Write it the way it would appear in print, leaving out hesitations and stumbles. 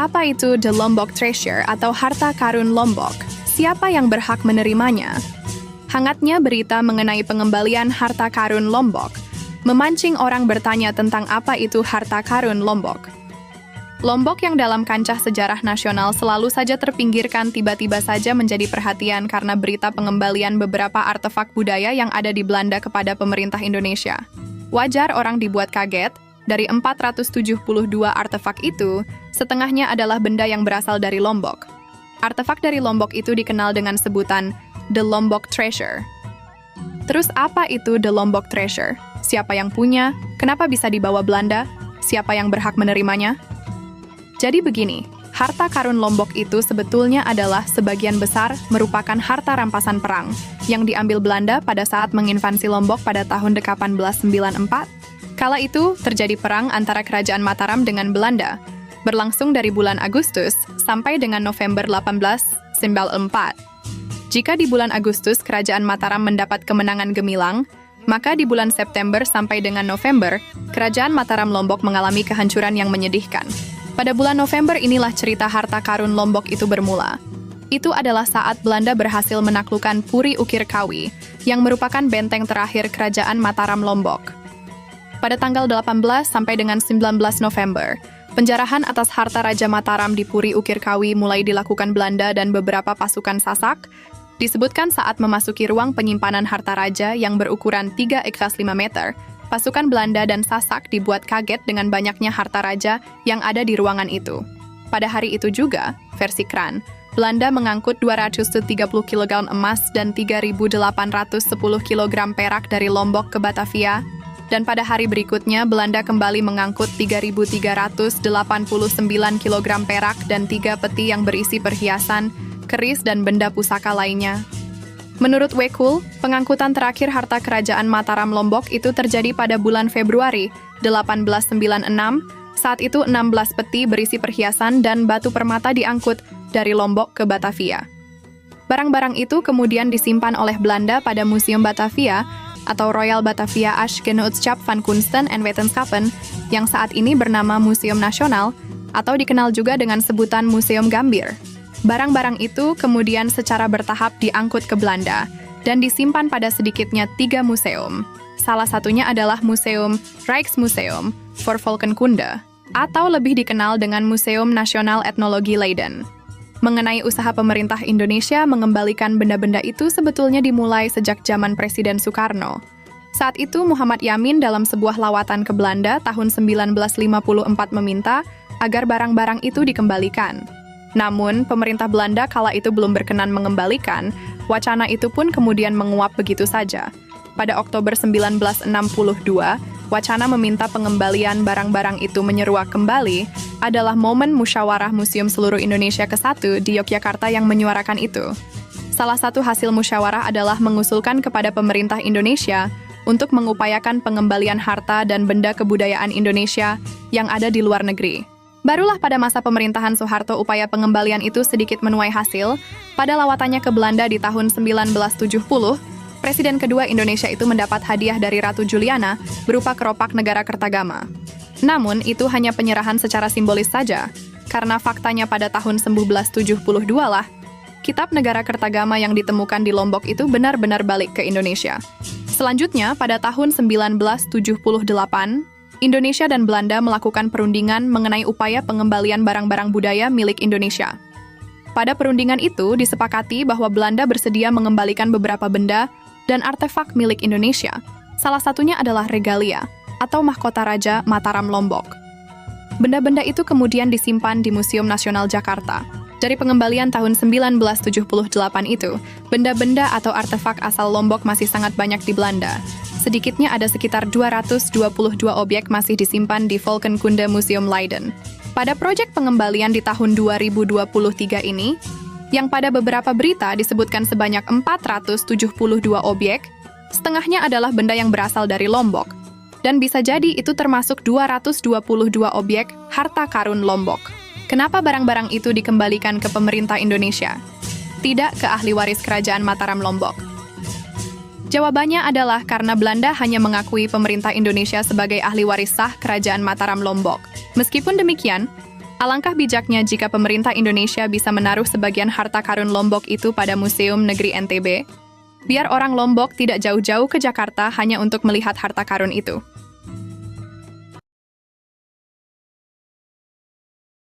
Apa itu The Lombok Treasure atau harta karun Lombok? Siapa yang berhak menerimanya? Hangatnya berita mengenai pengembalian harta karun Lombok memancing orang bertanya tentang apa itu harta karun Lombok. Lombok yang dalam kancah sejarah nasional selalu saja terpinggirkan tiba-tiba saja menjadi perhatian karena berita pengembalian beberapa artefak budaya yang ada di Belanda kepada pemerintah Indonesia. Wajar orang dibuat kaget, dari 472 artefak itu, setengahnya adalah benda yang berasal dari Lombok. Artefak dari Lombok itu dikenal dengan sebutan The Lombok Treasure. Terus apa itu The Lombok Treasure? Siapa yang punya? Kenapa bisa dibawa Belanda? Siapa yang berhak menerimanya? Jadi begini, harta karun Lombok itu sebetulnya adalah sebagian besar merupakan harta rampasan perang yang diambil Belanda pada saat menginvasi Lombok pada tahun 1894. Kala itu terjadi perang antara Kerajaan Mataram dengan Belanda, berlangsung dari bulan Agustus sampai dengan November 1894. Jika di bulan Agustus Kerajaan Mataram mendapat kemenangan gemilang, maka di bulan September sampai dengan November, Kerajaan Mataram Lombok mengalami kehancuran yang menyedihkan. Pada bulan November inilah cerita harta karun Lombok itu bermula. Itu adalah saat Belanda berhasil menaklukkan Puri Ukir Kawi, yang merupakan benteng terakhir Kerajaan Mataram Lombok. Pada tanggal 18 sampai dengan 19 November, penjarahan atas harta Raja Mataram di Puri Ukir Kawi mulai dilakukan Belanda dan beberapa pasukan Sasak, disebutkan saat memasuki ruang penyimpanan harta raja yang berukuran 3x5 meter, pasukan Belanda dan Sasak dibuat kaget dengan banyaknya harta raja yang ada di ruangan itu. Pada hari itu juga, versi Kran, Belanda mengangkut 230 kg emas dan 3.810 kg perak dari Lombok ke Batavia, dan pada hari berikutnya Belanda kembali mengangkut 3.389 kg perak dan 3 peti yang berisi perhiasan, keris dan benda pusaka lainnya. Menurut Wekul, pengangkutan terakhir harta Kerajaan Mataram Lombok itu terjadi pada bulan Februari 1896. Saat itu 16 peti berisi perhiasan dan batu permata diangkut dari Lombok ke Batavia. Barang-barang itu kemudian disimpan oleh Belanda pada Museum Batavia atau Royal Batavia Genootschapp van Kunsten en Wetenschappen yang saat ini bernama Museum Nasional atau dikenal juga dengan sebutan Museum Gambir. Barang-barang itu kemudian secara bertahap diangkut ke Belanda dan disimpan pada sedikitnya 3 museum. Salah satunya adalah Museum Rijksmuseum voor Volkenkunde atau lebih dikenal dengan Museum Nasional Etnologi Leiden. Mengenai usaha pemerintah Indonesia mengembalikan benda-benda itu sebetulnya dimulai sejak zaman Presiden Soekarno. Saat itu Muhammad Yamin dalam sebuah lawatan ke Belanda tahun 1954 meminta agar barang-barang itu dikembalikan. Namun, pemerintah Belanda kala itu belum berkenan mengembalikan, wacana itu pun kemudian menguap begitu saja. Pada Oktober 1962, wacana meminta pengembalian barang-barang itu menyeruak kembali adalah momen musyawarah Museum Seluruh Indonesia ke-1 di Yogyakarta yang menyuarakan itu. Salah satu hasil musyawarah adalah mengusulkan kepada pemerintah Indonesia untuk mengupayakan pengembalian harta dan benda kebudayaan Indonesia yang ada di luar negeri. Barulah pada masa pemerintahan Soeharto upaya pengembalian itu sedikit menuai hasil. Pada lawatannya ke Belanda di tahun 1970, Presiden kedua Indonesia itu mendapat hadiah dari Ratu Juliana berupa keropak negara Kertagama. Namun, itu hanya penyerahan secara simbolis saja, karena faktanya pada tahun 1972 lah, kitab negara Kertagama yang ditemukan di Lombok itu benar-benar balik ke Indonesia. Selanjutnya, pada tahun 1978, Indonesia dan Belanda melakukan perundingan mengenai upaya pengembalian barang-barang budaya milik Indonesia. Pada perundingan itu disepakati bahwa Belanda bersedia mengembalikan beberapa benda dan artefak milik Indonesia. Salah satunya adalah regalia atau mahkota Raja Mataram Lombok. Benda-benda itu kemudian disimpan di Museum Nasional Jakarta. Dari pengembalian tahun 1978 itu, benda-benda atau artefak asal Lombok masih sangat banyak di Belanda. Sedikitnya ada sekitar 222 objek masih disimpan di Volkenkunde Museum Leiden. Pada proyek pengembalian di tahun 2023 ini, yang pada beberapa berita disebutkan sebanyak 472 objek, setengahnya adalah benda yang berasal dari Lombok. Dan bisa jadi itu termasuk 222 objek harta karun Lombok. Kenapa barang-barang itu dikembalikan ke pemerintah Indonesia? Tidak ke ahli waris Kerajaan Mataram Lombok. Jawabannya adalah karena Belanda hanya mengakui pemerintah Indonesia sebagai ahli waris sah Kerajaan Mataram Lombok. Meskipun demikian, Alangkah bijaknya jika pemerintah Indonesia bisa menaruh sebagian harta karun Lombok itu pada Museum Negeri NTB, biar orang Lombok tidak jauh-jauh ke Jakarta hanya untuk melihat harta karun itu.